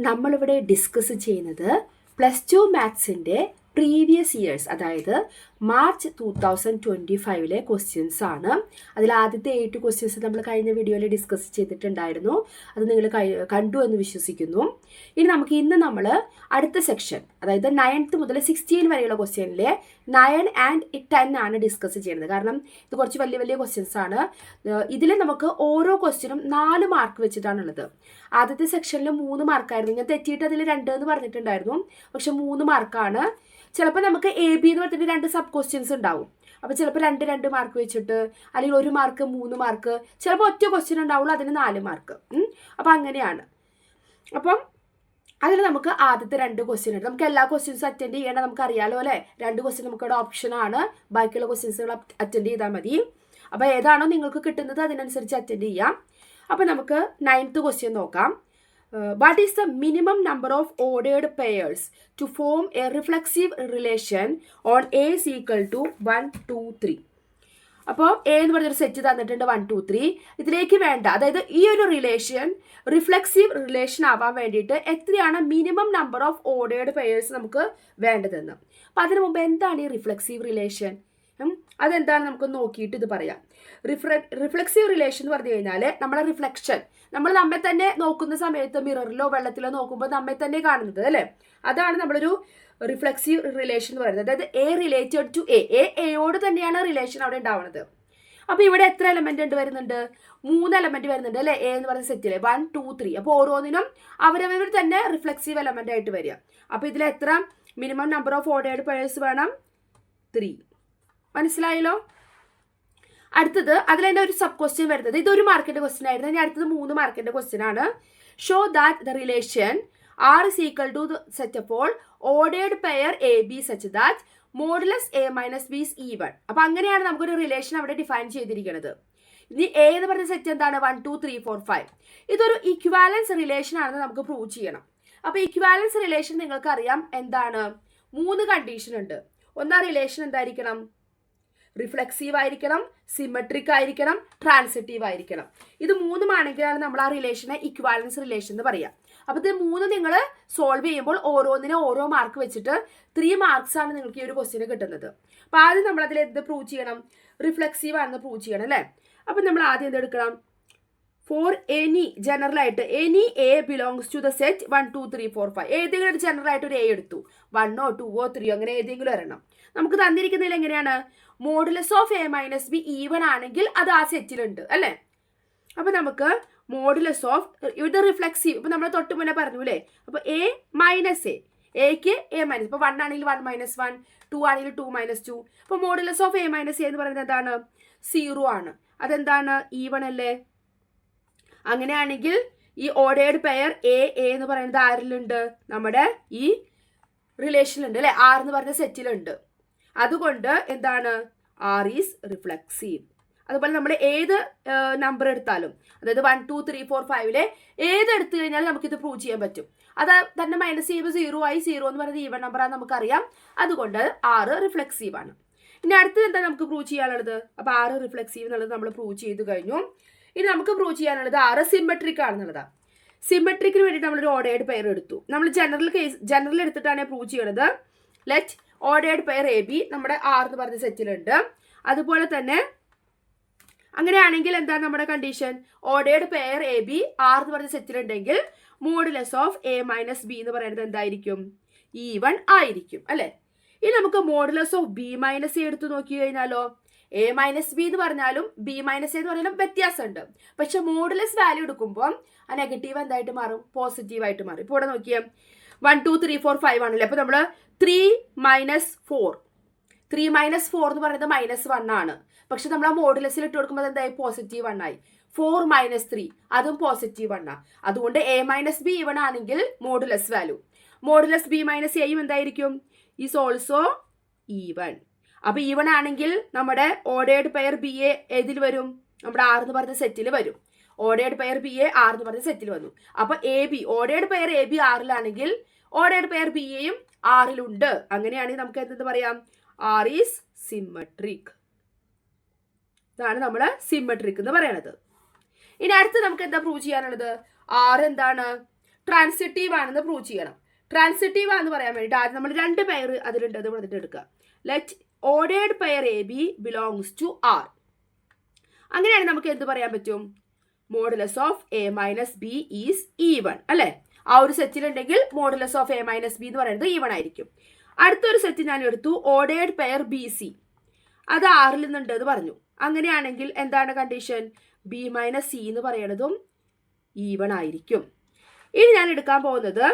നമ്മളിവിടെ ഡിസ്കസ് ചെയ്യുന്നത് +2 മാത്സിൻ്റെ previous years, അതായത് മാർച്ച് 2025 ക്വസ്റ്റ്യൻസ് ആണ്. അതിൽ ആദ്യത്തെ 8 ക്വസ്റ്റ്യൻസ് നമ്മൾ കഴിഞ്ഞ വീഡിയോയിൽ ഡിസ്കസ് ചെയ്തിട്ടുണ്ടായിരുന്നു. അത് നിങ്ങൾ കണ്ടു എന്ന് വിശ്വസിക്കുന്നു. ഇനി നമുക്ക് നമ്മൾ അടുത്ത സെക്ഷൻ, അതായത് 9th മുതൽ 16 വരെയുള്ള ക്വസ്റ്റ്യനിലെ 9 and 10 ആണ് ഡിസ്കസ് ചെയ്യുന്നത്. കാരണം ഇത് കുറച്ച് വലിയ വലിയ ക്വസ്റ്റ്യൻസ് ആണ്. ഇതിൽ നമുക്ക് ഓരോ ക്വസ്റ്റ്യനും 4 മാർക്ക് വെച്ചിട്ടാണുള്ളത്. ആദ്യത്തെ സെക്ഷനിൽ 3 മാർക്കായിരുന്നു. ഞാൻ തെറ്റിയിട്ട് അതിൽ 2 എന്ന് പറഞ്ഞിട്ടുണ്ടായിരുന്നു, പക്ഷെ 3 മാർക്കാണ്. ചിലപ്പോൾ നമുക്ക് AB എന്ന് പറഞ്ഞിട്ട് 2 സബ് ക്വസ്റ്റ്യൻസ് ഉണ്ടാവും. അപ്പോൾ ചിലപ്പോൾ 2 മാർക്ക് വെച്ചിട്ട്, അല്ലെങ്കിൽ 1 മാർക്ക് 3 മാർക്ക്, ചിലപ്പോൾ ഒറ്റ ക്വസ്റ്റ്യൻ ഉണ്ടാവുള്ളൂ, അതിന് 4 മാർക്ക്. അപ്പം അങ്ങനെയാണ്. അപ്പം അതിൽ നമുക്ക് ആദ്യത്തെ 2 ക്വസ്റ്റ്യൻ ഉണ്ട്. നമുക്ക് എല്ലാ ക്വസ്റ്റ്യൻസും അറ്റൻഡ് ചെയ്യേണ്ട നമുക്ക് അറിയാലോ അല്ലേ. 2 ക്വസ്റ്റ്യൻ നമുക്കിവിടെ ഓപ്ഷനാണ്. ബാക്കിയുള്ള ക്വസ്റ്റ്യൻസുകൾ അറ്റൻഡ് ചെയ്താൽ മതി. അപ്പോൾ ഏതാണോ നിങ്ങൾക്ക് കിട്ടുന്നത് അതിനനുസരിച്ച് അറ്റൻഡ് ചെയ്യാം. അപ്പോൾ നമുക്ക് 9th ക്വസ്റ്റ്യൻ നോക്കാം. What is the minimum number of ordered pairs to form a reflexive relation on A is equal to 1, 2, 3? അപ്പോൾ എ എന്ന് പറഞ്ഞൊരു സെറ്റ് തന്നിട്ടുണ്ട് 1, 2, 3. ഇതിലേക്ക് വേണ്ട, അതായത് ഈ ഒരു റിലേഷൻ റിഫ്ലെക്സീവ് റിലേഷൻ ആവാൻ വേണ്ടിയിട്ട് എത്രയാണ് minimum number of ordered pairs നമുക്ക് വേണ്ടതെന്ന്. അപ്പോൾ അതിനു മുമ്പ് എന്താണ് ഈ റിഫ്ലെക്സീവ് റിലേഷൻ, അതെന്താണ് നമുക്ക് നോക്കിയിട്ട് ഇത് പറയാം. റിഫ്ലെക്സീവ് റിലേഷൻ എന്ന് പറഞ്ഞു കഴിഞ്ഞാൽ നമ്മുടെ റിഫ്ലക്ഷൻ, നമ്മൾ നമ്മെ തന്നെ നോക്കുന്ന സമയത്ത് മിററിലോ വെള്ളത്തിലോ നോക്കുമ്പോൾ നമ്മെ തന്നെ കാണുന്നത് അല്ലേ, അതാണ് നമ്മളൊരു റിഫ്ലെക്സീവ് റിലേഷൻ എന്ന് പറയുന്നത്. അതായത് എ റിലേറ്റഡ് ടു എയോട് തന്നെയാണ് റിലേഷൻ അവിടെ ഉണ്ടാവുന്നത്. അപ്പോൾ ഇവിടെ എത്ര എലമെന്റ് വരുന്നുണ്ട്? 3 എലമെന്റ് വരുന്നുണ്ട് അല്ലേ, എ എന്ന് പറയുന്ന സെറ്റിലെ 1, 2, 3. അപ്പോൾ ഓരോന്നിനും അവരവർ തന്നെ റിഫ്ലെക്സീവ് എലമെന്റ് ആയിട്ട് വരിക. അപ്പോൾ ഇതിൽ എത്ര minimum number of ordered pairs വേണം? 3. മനസ്സിലായല്ലോ. അടുത്തത് അതിൽ തന്നെ ഒരു സബ് ക്വസ്റ്റ്യൻ വരുന്നത്, ഇതൊരു മാർക്കിന്റെ ക്വസ്റ്റ്യൻ ആയിരുന്നു. ഇനി അടുത്തത് 3 മാർക്കിന്റെ ക്വസ്റ്റ്യൻ ആണ്. Show that the relation R is equal to the set of all ordered pair AB such that modulus A minus B is even. അപ്പോൾ അങ്ങനെയാണ് നമുക്കൊരു റിലേഷൻ അവിടെ ഡിഫൈൻ ചെയ്തിരിക്കുന്നത്. ഇനി എ എന്ന് പറഞ്ഞ സെറ്റ് എന്താണ്? 1, 2, 3, 4, 5. ഇതൊരു ഇക്വാലൻസ് റിലേഷൻ ആണെന്ന് നമുക്ക് പ്രൂവ് ചെയ്യണം. അപ്പോൾ ഇക്വാലൻസ് റിലേഷൻ നിങ്ങൾക്ക് അറിയാം എന്താണ്? 3 കണ്ടീഷൻ ഉണ്ട്. ഒന്നാ റിലേഷൻ എന്തായിരിക്കണം? റിഫ്ലെക്സീവ് ആയിരിക്കണം, സിമെട്രിക് ആയിരിക്കണം, ട്രാൻസിറ്റീവ് ആയിരിക്കണം. ഇത് 3 ആണെങ്കിലാണ് നമ്മൾ ആ റിലേഷനെ ഇക്വാലൻസ് റിലേഷൻ എന്ന് പറയാം. അപ്പോൾ ഇത് 3 നിങ്ങൾ സോൾവ് ചെയ്യുമ്പോൾ ഓരോന്നിനും ഓരോ മാർക്ക് വെച്ചിട്ട് 3 മാർക്സ് ആണ് നിങ്ങൾക്ക് ഈ ഒരു ക്വസ്റ്റ്യന് കിട്ടുന്നത്. അപ്പോൾ ആദ്യം നമ്മൾ അതിൽ എന്ത് പ്രൂവ് ചെയ്യണം? റിഫ്ലെക്സീവ് ആണെന്ന് പ്രൂവ് ചെയ്യണം അല്ലേ. അപ്പം നമ്മൾ ആദ്യം എന്തെടുക്കണം? ഫോർ എനി ജനറൽ ആയിട്ട് any A belongs to the set 1, 2, 3, 4, 5. ഏതെങ്കിലും ജനറൽ ആയിട്ട് ഒരു എ എടുത്തു, 1, 2, 3 അങ്ങനെ ഏതെങ്കിലും ഒരെണ്ണം. നമുക്ക് തന്നിരിക്കുന്നതിൽ എങ്ങനെയാണ്? Modulus of A minus B even ആണെങ്കിൽ അത് ആ സെറ്റിലുണ്ട് അല്ലേ. അപ്പം നമുക്ക് മോഡുലസ് ഓഫ് ഇത് റിഫ്ലെക്സീവ്, ഇപ്പം നമ്മൾ തൊട്ട് മുന്നേ പറഞ്ഞു അല്ലേ. അപ്പോൾ എ മൈനസ് എക്ക് എ മൈനസ്, ഇപ്പോൾ 1 ആണെങ്കിൽ 1 - 1, 2 ആണെങ്കിൽ 2 - 2. അപ്പോൾ modulus of A minus A എന്ന് പറയുന്നത് എന്താണ്? 0 ആണ്. അതെന്താണ്? ഈവൺ അല്ലേ. അങ്ങനെയാണെങ്കിൽ ഈ ഓർഡേർഡ് പെയർ എ എന്ന് പറയുന്നത് ആരിലുണ്ട്? നമ്മുടെ ഈ റിലേഷനിലുണ്ട് അല്ലേ, ആർ എന്ന് പറഞ്ഞ സെറ്റിലുണ്ട്. അതുകൊണ്ട് എന്താണ്? R is reflexive. അതുപോലെ നമ്മൾ ഏത് നമ്പർ എടുത്താലും, അതായത് 1, 2, 3, 4, 5 ഏത് എടുത്തു കഴിഞ്ഞാലും നമുക്കിത് പ്രൂവ് ചെയ്യാൻ പറ്റും. അത് തന്നെ മൈനസ് ചെയ്യുമ്പോൾ 0 ആയി. 0 എന്ന് പറയുന്നത് ഈവൺ നമ്പറാണ് നമുക്കറിയാം. അതുകൊണ്ട് ആറ് റിഫ്ലെക്സീവ് ആണ്. ഇനി അടുത്തത് എന്താ നമുക്ക് പ്രൂവ് ചെയ്യാനുള്ളത്? അപ്പോൾ ആറ് റിഫ്ലെക്സീവ് എന്നുള്ളത് നമ്മൾ പ്രൂവ് ചെയ്ത് കഴിഞ്ഞു. ഇനി നമുക്ക് പ്രൂവ് ചെയ്യാനുള്ളത് ആറ് സിമെട്രിക് ആണെന്നുള്ളതാണ്. സിമെട്രിക്കിന് വേണ്ടിയിട്ട് നമ്മളൊരു ഓർഡേർഡ് പെയർ എടുത്തു. നമ്മൾ ജനറൽ എടുത്തിട്ടാണ് പ്രൂവ് ചെയ്യണത്. Let ordered pair A B നമ്മുടെ ആർ എന്ന് പറഞ്ഞ സെറ്റിലുണ്ട്. അതുപോലെ തന്നെ അങ്ങനെയാണെങ്കിൽ എന്താണ് നമ്മുടെ condition? Ordered pair A B R എന്ന് പറഞ്ഞ സെറ്റിലുണ്ടെങ്കിൽ modulus of A minus B എന്ന് പറയുന്നത് എന്തായിരിക്കും? ഈവൺ ആയിരിക്കും അല്ലേ. ഇനി നമുക്ക് modulus of B minus A എടുത്ത് നോക്കി കഴിഞ്ഞാലോ, എ മൈനസ് ബി എന്ന് പറഞ്ഞാലും ബി മൈനസ് എ എന്ന് പറഞ്ഞാലും വ്യത്യാസമുണ്ട്. പക്ഷെ മോഡുലസ് വാല്യൂ എടുക്കുമ്പോൾ ആ നെഗറ്റീവ് എന്തായിട്ട് മാറും? പോസിറ്റീവായിട്ട് മാറും. ഇപ്പോൾ ഇവിടെ നോക്കിയേ 1, 2, 3, 4, 5 ആണല്ലേ. അപ്പോൾ നമ്മൾ 3 - 4 എന്ന് പറയുന്നത് -1 ആണ്. പക്ഷെ നമ്മൾ ആ മോഡുലസിൽ ഇട്ട് കൊടുക്കുമ്പോൾ എന്തായി? പോസിറ്റീവ് 1 ആയി. 4 - 3 അതും പോസിറ്റീവ് 1 ആണ്. അതുകൊണ്ട് എ മൈനസ് ബി ഈവൺ ആണെങ്കിൽ modulus value, modulus B minus എയും എന്തായിരിക്കും? Is also even. അപ്പോൾ ഈവൺ ആണെങ്കിൽ നമ്മുടെ ഓർഡേർഡ് പെയർ ബി എ ഏതിൽ വരും? നമ്മുടെ ആർ എന്ന് പറഞ്ഞ സെറ്റിൽ വരും. Ordered pair B A R എന്ന് പറഞ്ഞ സെറ്റിൽ വന്നു. അപ്പോൾ A B ordered pair A B ആറിലാണെങ്കിൽ ഓർഡേർഡ് പെയർ ബി എയും ആറിലുണ്ട്. അങ്ങനെയാണെങ്കിൽ നമുക്ക് എന്തെന്ന് പറയാം? R is symmetric. ഇതാണ് നമ്മൾ സിമെട്രിക് എന്ന് പറയണത്. ഇനി അടുത്ത് നമുക്ക് എന്താ പ്രൂവ് ചെയ്യാനുള്ളത്? ആർ എന്താണ്? ട്രാൻസിറ്റീവ് ആണെന്ന് പ്രൂവ് ചെയ്യണം. ട്രാൻസിറ്റീവ് ആണെന്ന് പറയാൻ വേണ്ടിയിട്ട് ആദ്യം നമ്മൾ 2 പെയർ അതിലുണ്ട് അത് പറഞ്ഞിട്ട് എടുക്കുക. Let ordered pair A B belongs to R. അങ്ങനെയാണെങ്കിൽ നമുക്ക് എന്ത് പറയാൻ പറ്റും? Modulus of A minus B is even അല്ലേ? ആ ഒരു സെറ്റിലുണ്ടെങ്കിൽ modulus of A minus B എന്ന് പറയുന്നത് ഈവൺ ആയിരിക്കും. അടുത്തൊരു സെറ്റ് ഞാൻ എടുത്തു, ഓർഡേർഡ് പെയർ ബി സി, അത് ആറിൽ നിന്നുണ്ട് എന്ന് പറഞ്ഞു. അങ്ങനെയാണെങ്കിൽ എന്താണ് കണ്ടീഷൻ? ബി മൈനസ് സി എന്ന് പറയുന്നതും ഈവൺ ആയിരിക്കും. ഇനി ഞാൻ എടുക്കാൻ പോകുന്നത്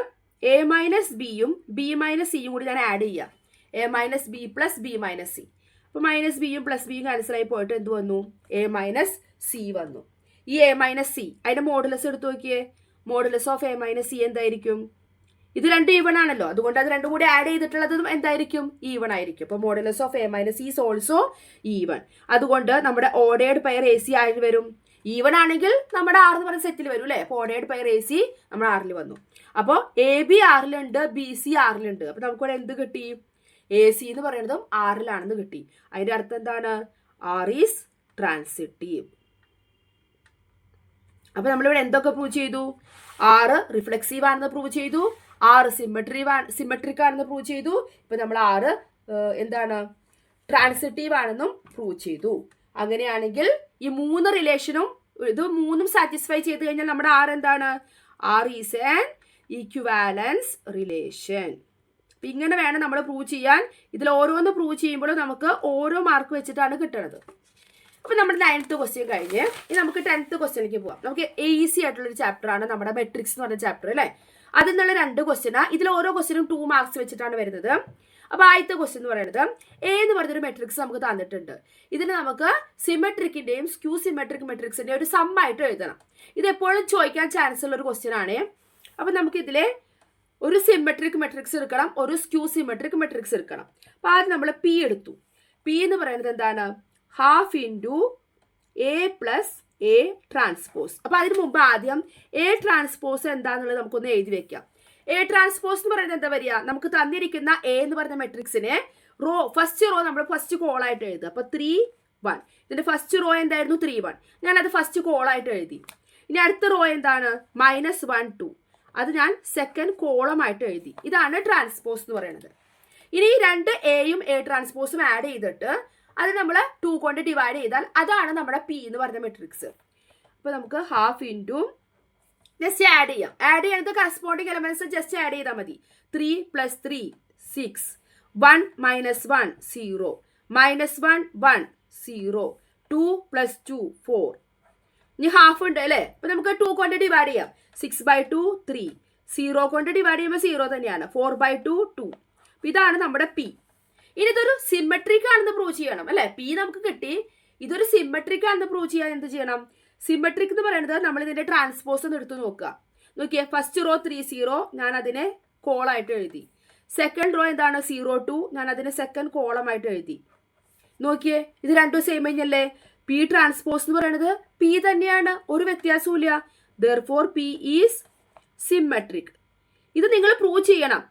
എ മൈനസ് ബിയും ബി മൈനസ് സിയും കൂടി ഞാൻ ആഡ് ചെയ്യാം. A minus B plus B minus C. അപ്പോൾ മൈനസ് ബിയും പ്ലസ് ബിയും ക്യാൻസലായി പോയിട്ട് എന്ത് വന്നു? എ മൈനസ് സി വന്നു. ഈ എ മൈനസ് സി അതിൻ്റെ മോഡുലസ് എടുത്ത് നോക്കിയേ. Modulus of A minus C എന്തായിരിക്കും? ഇത് രണ്ടും ഈവൺ ആണല്ലോ, അതുകൊണ്ട് അത് രണ്ടും കൂടി ആഡ് ചെയ്തിട്ടുള്ളതും എന്തായിരിക്കും? ഈവൺ ആയിരിക്കും. അപ്പോൾ modulus of A minus is also even. അതുകൊണ്ട് നമ്മുടെ ഓർഡേർഡ് പെയർ എ സി ആയിട്ട് വരും. ഈവൺ ആണെങ്കിൽ നമ്മുടെ ആർ എന്ന് പറയുന്ന സെറ്റിൽ വരും അല്ലേ? അപ്പോൾ ഓർഡേർഡ് പെയർ എ സി നമ്മുടെ ആറിൽ വന്നു. അപ്പോൾ എ ബി ആറിലുണ്ട്, ബി സി ആറിലുണ്ട്. അപ്പോൾ നമുക്കിവിടെ എന്ത് കിട്ടി? എ സി എന്ന് പറയുന്നതും ആറിലാണെന്ന് കിട്ടി. അതിൻ്റെ അർത്ഥം എന്താണ്? R is transitive. അപ്പോൾ നമ്മളിവിടെ എന്തൊക്കെ പ്രൂവ് ചെയ്തു? ആറ് റിഫ്ലെക്സീവ് ആണെന്ന് പ്രൂവ് ചെയ്തു, ആറ് സിമെട്രിക് ആണെന്ന് പ്രൂവ് ചെയ്തു. ഇപ്പം നമ്മൾ ആറ് എന്താണ്? ട്രാൻസിറ്റീവ് ആണെന്നും പ്രൂവ് ചെയ്തു. അങ്ങനെയാണെങ്കിൽ ഈ 3 റിലേഷനും ഇത് 3ഉം സാറ്റിസ്ഫൈ ചെയ്ത് കഴിഞ്ഞാൽ നമ്മുടെ ആർ എന്താണ്? R is an equivalence relation. അപ്പം ഇങ്ങനെ വേണം നമ്മൾ പ്രൂവ് ചെയ്യാൻ. ഇതിൽ ഓരോന്ന് പ്രൂവ് ചെയ്യുമ്പോഴും നമുക്ക് ഓരോ മാർക്ക് വെച്ചിട്ടാണ് കിട്ടുന്നത്. അപ്പോൾ നമ്മുടെ 9th ക്വസ്റ്റ്യൻ കഴിഞ്ഞ് ഇനി നമുക്ക് 10th ക്വസ്റ്റ്യനിലേക്ക് പോകാം. നമുക്ക് ഈസി ആയിട്ടുള്ളൊരു ചാപ്റ്ററാണ് നമ്മുടെ മെട്രിക്സ് എന്ന് പറഞ്ഞ ചാപ്റ്റർ അല്ലേ? അതിൽ നിന്നുള്ള 2 ക്വസ്റ്റ്യനാണ്. ഇതിൽ ഓരോ ക്വസ്റ്റ്യനും 2 മാർക്സ് വെച്ചിട്ടാണ് വരുന്നത്. അപ്പോൾ ആദ്യത്തെ ക്വസ്റ്റ്യൻ എന്ന് പറയുന്നത് എ എന്ന് പറഞ്ഞൊരു മെട്രിക്സ് നമുക്ക് തന്നിട്ടുണ്ട്. ഇതിന് നമുക്ക് സിമെട്രിക്കിൻ്റെയും സ്ക്യൂ സിമെട്രിക് മെട്രിക്സിൻ്റെയും ഒരു സം ആയിട്ട് എഴുതണം. ഇത് എപ്പോഴും ചോദിക്കാൻ ചാൻസ് ഉള്ള ഒരു ക്വസ്റ്റ്യൻ ആണ്. അപ്പോൾ നമുക്ക് ഇതിലെ ഒരു സിമെട്രിക് മെട്രിക്സ് എടുക്കണം, ഒരു സ്ക്യൂ സിമെട്രിക് മെട്രിക്സ് എടുക്കണം. അപ്പോൾ ആദ്യം നമ്മൾ പി എടുത്തു. പി എന്ന് പറയുന്നത് എന്താണ്? Half into A plus A transpose. അപ്പോൾ അതിന് മുമ്പ് ആദ്യം എ ട്രാൻസ്പോസ് എന്താണെന്നുള്ളത് നമുക്കൊന്ന് എഴുതി വെക്കാം. എ ട്രാൻസ്പോസ് എന്ന് പറയുന്നത് എന്താ വരിക? നമുക്ക് തന്നിരിക്കുന്ന എ എന്ന് പറയുന്ന മെട്രിക്സിനെ ഫസ്റ്റ് റോ നമ്മൾ ഫസ്റ്റ് കോളായിട്ട് എഴുതുക. അപ്പോൾ 3 1. ഇതിൻ്റെ ഫസ്റ്റ് റോ എന്തായിരുന്നു? 3 1. ഞാനത് ഫസ്റ്റ് കോളായിട്ട് എഴുതി. ഇനി അടുത്ത റോ എന്താണ്? -1 2. അത് ഞാൻ സെക്കൻഡ് കോളമായിട്ട് എഴുതി. ഇതാണ് ട്രാൻസ്പോസ് എന്ന് പറയുന്നത്. ഇനി ഈ 2 എയും എ ട്രാൻസ്പോസും ആഡ് ചെയ്തിട്ട് അത് നമ്മൾ 2 കൊണ്ട് ഡിവൈഡ് ചെയ്താൽ അതാണ് നമ്മുടെ പി എന്ന് പറയുന്ന മെട്രിക്സ്. അപ്പോൾ നമുക്ക് ഹാഫ് ഇൻറ്റു ജസ്റ്റ് ആഡ് ചെയ്യാം. ആഡ് ചെയ്യുന്നത് കറസ്പോണ്ടിങ് എലമെന്റ്സ് ജസ്റ്റ് ആഡ് ചെയ്താൽ മതി. 3 + 3 6, 1 - 1 0, -1 1 0, 2 + 2 4. ഇനി ഹാഫ് ഉണ്ട് അല്ലേ? അപ്പോൾ നമുക്ക് 2 കൊണ്ട് ഡിവൈഡ് ചെയ്യാം. 6/2 3, 0 കൊണ്ട് ഡിവൈഡ് ചെയ്യുമ്പോൾ 0 തന്നെയാണ്. 4/2 2. ഇതാണ് നമ്മുടെ പി. ഇനി ഇതൊരു സിമെട്രിക് ആണെന്ന് പ്രൂവ് ചെയ്യണം അല്ലേ? പി നമുക്ക് കിട്ടി. ഇതൊരു സിമെട്രിക് ആണെന്ന് പ്രൂവ് ചെയ്യാൻ എന്ത് ചെയ്യണം? സിമെട്രിക് എന്ന് പറയുന്നത് നമ്മൾ ഇതിന്റെ ട്രാൻസ്പോസ് ഒന്ന് എടുത്ത് നോക്കുക. നോക്കിയേ, ഫസ്റ്റ് റോ 3 0, ഞാൻ അതിനെ കോളായിട്ട് എഴുതി. സെക്കൻഡ് റോ എന്താണ്? 0 2, ഞാൻ അതിനെ സെക്കൻഡ് കോളമായിട്ട് എഴുതി. നോക്കിയേ, ഇത് രണ്ടും സെയിം തന്നെയല്ലേ? പി ട്രാൻസ്പോസ് എന്ന് പറയുന്നത് പി തന്നെയാണ്, ഒരു വ്യത്യാസവും ഇല്ല. Therefore P is symmetric. ഇത് നിങ്ങൾ പ്രൂവ് ചെയ്യണം.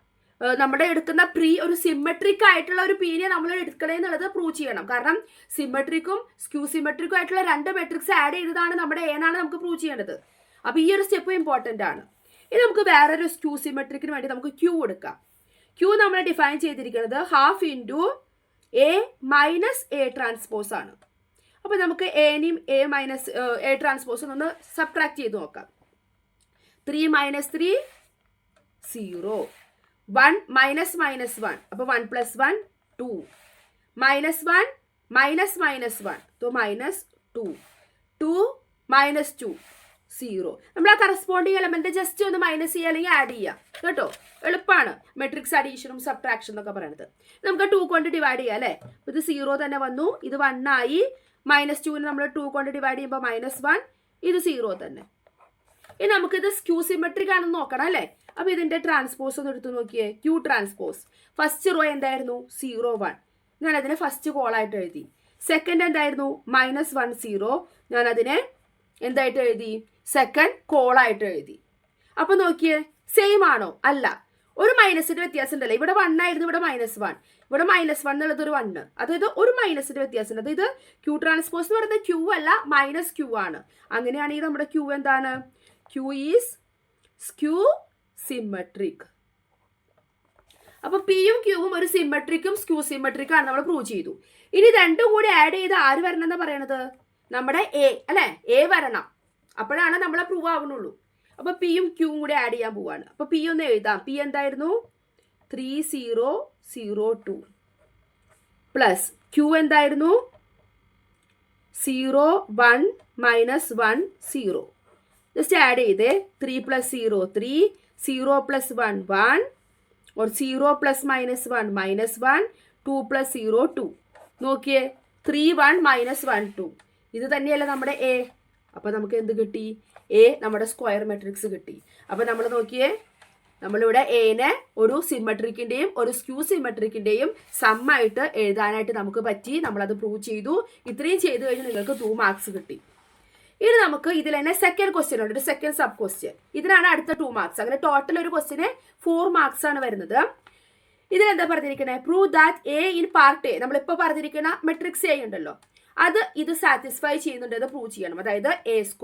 നമ്മുടെ എടുക്കുന്ന ഒരു സിമെട്രിക് ആയിട്ടുള്ള ഒരു പീനെ നമ്മൾ എടുക്കണേ എന്നുള്ളത് പ്രൂവ് ചെയ്യണം. കാരണം സിമെട്രിക്കും സ്ക്യൂ സിമെട്രിക്കും ആയിട്ടുള്ള 2 മെട്രിക്സ് ആഡ് ചെയ്തതാണ് നമ്മുടെ എന്നാണ് നമുക്ക് പ്രൂവ് ചെയ്യേണ്ടത്. അപ്പോൾ ഈ ഒരു സ്റ്റെപ്പ് ഇമ്പോർട്ടൻ്റ് ആണ്. ഇനി നമുക്ക് വേറൊരു സ്ക്യൂ സിമെട്രിക്കിന് വേണ്ടി നമുക്ക് ക്യൂ എടുക്കാം. ക്യൂ നമ്മൾ ഡിഫൈൻ ചെയ്തിരിക്കുന്നത് half into A minus A transpose ആണ്. അപ്പോൾ നമുക്ക് എനെയും എ മൈനസ് എ ട്രാൻസ്പോസും ഒന്ന് സബ്ട്രാക്ട് ചെയ്ത് നോക്കാം. 3 - 3 0, 1 - -1, അപ്പോൾ 1 + 1 2, -1 -1, तो -2, 2 - 2 0. നമ്മൾ ആ കറസ്പോണ്ടിങ് എലമെന്റ് ജസ്റ്റ് ഒന്ന് മൈനസ് ചെയ്യുക അല്ലെങ്കിൽ ആഡ് ചെയ്യുക കേട്ടോ. എളുപ്പമാണ് മെട്രിക്സ് അഡീഷനും സബ്ട്രാക്ഷൻ എന്നൊക്കെ പറയുന്നത്. നമുക്ക് 2 കൊണ്ട് ഡിവൈഡ് ചെയ്യാം അല്ലേ? ഇത് 0 തന്നെ വന്നു, ഇത് 1 ആയി. -2 നമ്മൾ 2 കൊണ്ട് ഡിവൈഡ് ചെയ്യുമ്പോൾ -1, ഇത് 0 തന്നെ. ഇനി നമുക്കിത് സ്ക്യൂ സിമെട്രിക് ആണെന്ന് നോക്കണം അല്ലേ? അപ്പോൾ ഇതിന്റെ ട്രാൻസ്പോസ് ഒന്ന് എടുത്ത് നോക്കിയേ. ക്യൂ ട്രാൻസ്പോസ് ഫസ്റ്റ് റോ എന്തായിരുന്നു? 0 1, ഞാൻ അതിനെ ഫസ്റ്റ് കോളായിട്ട് എഴുതി. സെക്കൻഡ് എന്തായിരുന്നു? -1 0, ഞാൻ അതിനെ എന്തായിട്ട് എഴുതി? സെക്കൻഡ് കോളായിട്ട് എഴുതി. അപ്പോൾ നോക്കിയേ, സെയിം ആണോ? അല്ല, ഒരു മൈനസിന്റെ വ്യത്യാസം ഉണ്ടല്ലോ. ഇവിടെ 1 ആയിരുന്നു, ഇവിടെ -1. ഇവിടെ -1 എന്നുള്ളത് ഒരു 1, അതായത് ഒരു മൈനസിന്റെ വ്യത്യാസം ഉണ്ട്. അതായത് ക്യൂ ട്രാൻസ്പോസ് എന്ന് പറയുന്നത് ക്യൂ അല്ല, -Q ആണ്. അങ്ങനെയാണെങ്കിൽ നമ്മുടെ ക്യൂ എന്താണ്? Q is skew symmetric. അപ്പൊ പിയും ക്യൂവും ഒരു സിമെട്രിക്കും സ്ക്യൂ സിമെട്രിക്കും ആണ് നമ്മൾ പ്രൂവ് ചെയ്തു. ഇനി രണ്ടും കൂടി ആഡ് ചെയ്ത് ആര് വരണം എന്നാ പറയണത്? നമ്മുടെ എ അല്ലെ, എ വരണം. അപ്പോഴാണ് നമ്മളെ പ്രൂവ് ആവുന്നുള്ളൂ. അപ്പൊ പിയും ക്യൂവും കൂടി ആഡ് ചെയ്യാൻ പോവാണ്. അപ്പൊ പി ഒന്ന് എഴുതാം. പി എന്തായിരുന്നു? 3002 പ്ലസ് ക്യൂ എന്തായിരുന്നു? 01 - 1 0. ജസ്റ്റ് ആഡ് ചെയ്തേ. 3 + 0 3, 0 + 1 1, or 0 + -1 -1, 2 + 0 2. നോക്കിയേ, 3 1 - 1 2. ഇത് തന്നെയല്ല നമ്മുടെ എ. അപ്പൊ നമുക്ക് എന്ത് കിട്ടി? എ നമ്മുടെ സ്ക്വയർ മെട്രിക്സ് കിട്ടി. അപ്പൊ നമ്മൾ നോക്കിയേ, നമ്മളിവിടെ എനെ ഒരു സിമെട്രിക്കിന്റെയും ഒരു സ്ക്യൂ സിമെട്രിക്കിന്റെയും സമ്മായിട്ട് എഴുതാനായിട്ട് നമുക്ക് പറ്റി. നമ്മളത് പ്രൂവ് ചെയ്തു. ഇത്രയും ചെയ്തു കഴിഞ്ഞാൽ നിങ്ങൾക്ക് 2 മാർക്സ് കിട്ടി. ഇനി നമുക്ക് ഇതിൽ തന്നെ സെക്കൻഡ് ക്വസ്റ്റ്യൻ ഉണ്ട്, ഒരു സെക്കൻഡ് സബ് ക്വസ്റ്റ്യൻ. ഇതിനാണ് അടുത്ത 2 മാർക്സ്. അങ്ങനെ ടോട്ടൽ ഒരു ക്വസ്റ്റ്യന് 4 മാർക്സ് ആണ് വരുന്നത്. ഇതിലെന്താ പറഞ്ഞിരിക്കുന്നത്? Prove that A in part A, നമ്മളിപ്പോൾ പറഞ്ഞിരിക്കുന്ന മെട്രിക്സ് എ ഉണ്ടല്ലോ, അത് ഇത് സാറ്റിസ്ഫൈ ചെയ്യുന്നുണ്ടെന്ന് പ്രൂവ് ചെയ്യണം. അതായത് a² -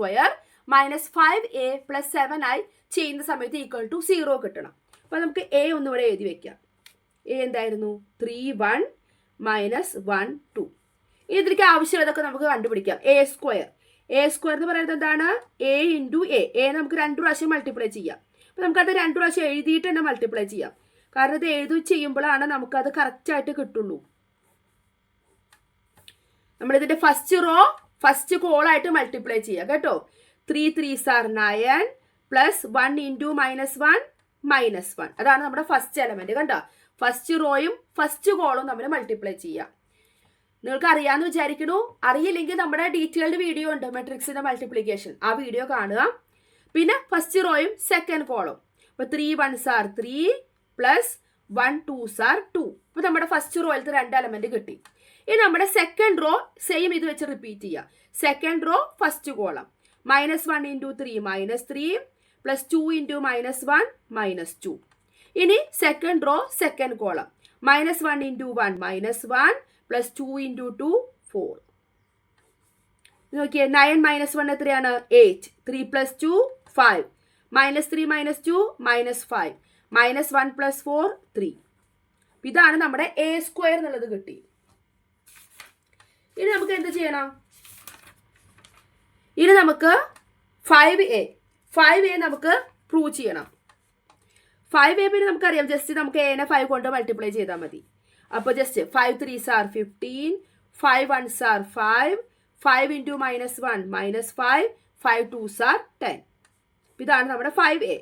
5a + 7i ചെയ്യുന്ന സമയത്ത് = 0 കിട്ടണം. അപ്പൊ നമുക്ക് എ ഒന്നുകൂടെ എഴുതി വെക്കാം. എ എന്തായിരുന്നു? 3 1 - 1 2. ഇതിലേക്ക് ആവശ്യമുള്ളതൊക്കെ നമുക്ക് കണ്ടുപിടിക്കാം. a². a² എന്ന് പറയുന്നത് എന്താണ്? a × a. a നമുക്ക് 2 പ്രാവശ്യം മൾട്ടിപ്ലൈ ചെയ്യാം. അപ്പൊ നമുക്കത് 2 പ്രാവശ്യം എഴുതിയിട്ട് തന്നെ മൾട്ടിപ്ലൈ ചെയ്യാം. കാരണം ഇത് എഴുതി ചെയ്യുമ്പോഴാണ് നമുക്കത് കറക്റ്റ് ആയിട്ട് കിട്ടുള്ളൂ. നമ്മളിതിന്റെ ഫസ്റ്റ് റോ ഫസ്റ്റ് കോളായിട്ട് മൾട്ടിപ്ലൈ ചെയ്യാം കേട്ടോ. 3 3s are 9 പ്ലസ് 1 × -1 -1. അതാണ് നമ്മുടെ ഫസ്റ്റ് എലമെന്റ്. കണ്ടോ? ഫസ്റ്റ് റോയും ഫസ്റ്റ് കോളും നമ്മൾ മൾട്ടിപ്ലൈ ചെയ്യാം. നിങ്ങൾക്ക് അറിയാമെന്ന് വിചാരിക്കുന്നു. അറിയില്ലെങ്കിൽ നമ്മുടെ ഡീറ്റെയിൽഡ് വീഡിയോ ഉണ്ട് മെട്രിക്സിന്റെ മൾട്ടിപ്ലിക്കേഷൻ. ആ വീഡിയോ കാണുക. പിന്നെ ഫസ്റ്റ് റോയും സെക്കൻഡ് കോളും. അപ്പൊ 3 1s are 3 plus 1 2s are 2. അപ്പൊ നമ്മുടെ ഫസ്റ്റ് റോയിലത്തെ 2 എലമെന്റ് കിട്ടി. ഇനി നമ്മുടെ സെക്കൻഡ് റോ സെയിം ഇത് വെച്ച് റിപ്പീറ്റ് ചെയ്യാം. Second row first column -1 × 3 -3 plus 2 × -1 -2. ഇനി second row second column -1 × 1 -1 plus 2 × 2 4. നോക്കിയേ, 9 - 1 എത്രയാണ്? 8. 3 + 2 5. -3 - 2 -5. -1 + 4 3. ഇതാണ് നമ്മുടെ a² എന്നുള്ളത് കിട്ടി. ഇനി നമുക്ക് എന്ത് ചെയ്യണം? ഇനി നമുക്ക് 5a നമുക്ക് പ്രൂവ് ചെയ്യണം. 5a പിന്നെ നമുക്കറിയാം, ജസ്റ്റ് നമുക്ക് a നെ 5 കൊണ്ട് മൾട്ടിപ്ലൈ ചെയ്താൽ മതി. അപ്പോൾ just 5 3s are 15, 5 1s are 5, 5 × -1 -5, 5 2s are 10. ഇതാണ് നമ്മുടെ 5a.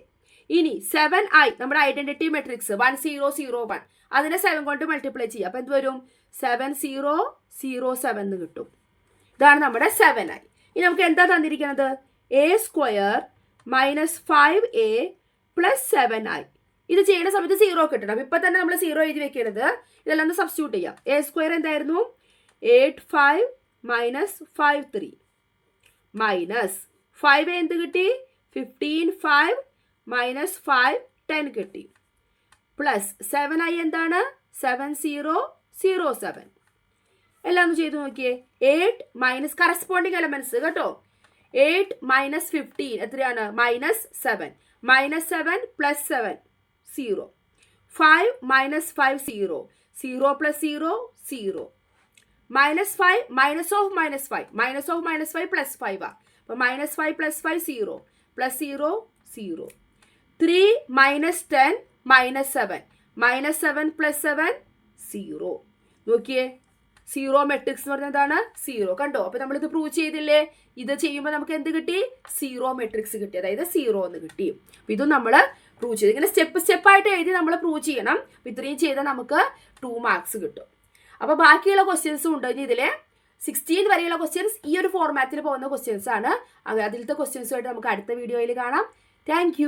ഇനി 7i നമ്മുടെ ഐഡന്റിറ്റി മെട്രിക്സ് 1 0 0 1, അതിനെ 7 കൊണ്ട് മൾട്ടിപ്ലൈ ചെയ്യുക. അപ്പൊ എന്ത് വരും? 7 0 0 7 എന്ന് കിട്ടും. ഇതാണ് നമ്മുടെ 7i. ഇനി നമുക്ക് എന്താ തന്നിരിക്കുന്നത്? a² - 5a + 7i. ഇത് ചെയ്യുന്ന സമയത്ത് 0 കിട്ടണം. ഇപ്പൊ തന്നെ നമ്മൾ 0 എഴുതി വെക്കരുത്. ഇതെല്ലാം ഒന്ന് സബ്സ്റ്റിറ്റ്യൂട്ട് ചെയ്യാം. a² എന്തായിരുന്നു? 8 5 - 5 3 മൈനസ് 5a എന്ത് കിട്ടി? 15 5 - 5 10 കിട്ടി. പ്ലസ് 7i എന്താണ്? 7 0 0 7. എല്ലാം ഒന്ന് ചെയ്ത് നോക്കിയേ. 8 മൈനസ് കറസ്പോണ്ടിങ് എലമെന്റ്സ് കേട്ടോ. 8 - 15 എത്രയാണ്? -7. -7 + 7 0. 5 - 5 0. 0 + 0 0. -5 -5 -5 + 5. അപ്പോൾ -5 + 5 0 + 0 0. 3 - 10 -7. -7 + 7 0. നോക്കിയേ, 0 മെട്രിക്സ് എന്ന് പറഞ്ഞാൽ എന്താണ്? 0. കണ്ടോ? അപ്പൊ നമ്മളിത് പ്രൂവ് ചെയ്തില്ലേ? ഇത് ചെയ്യുമ്പോൾ നമുക്ക് എന്ത് കിട്ടി? 0 മെട്രിക്സ് കിട്ടി. അതായത് 0 എന്ന് കിട്ടി. അപ്പൊ ഇതും നമ്മൾ പ്രൂവ് ചെയ്തു. ഇങ്ങനെ സ്റ്റെപ്പായിട്ട് എഴുതി നമ്മൾ പ്രൂവ് ചെയ്യണം. ഇത്രയും ചെയ്താൽ നമുക്ക് 2 മാർക്സ് കിട്ടും. അപ്പോൾ ബാക്കിയുള്ള ക്വസ്റ്റ്യൻസും ഉണ്ട്. ഇനി ഇതിലെ 16 വരെയുള്ള ക്വസ്റ്റ്യൻസ് ഈ ഒരു ഫോർമാറ്റിൽ പോകുന്ന ക്വസ്റ്റ്യൻസ് ആണ്. അതിലത്തെ ക്വസ്റ്റ്യൻസുമായിട്ട് നമുക്ക് അടുത്ത വീഡിയോയിൽ കാണാം. താങ്ക്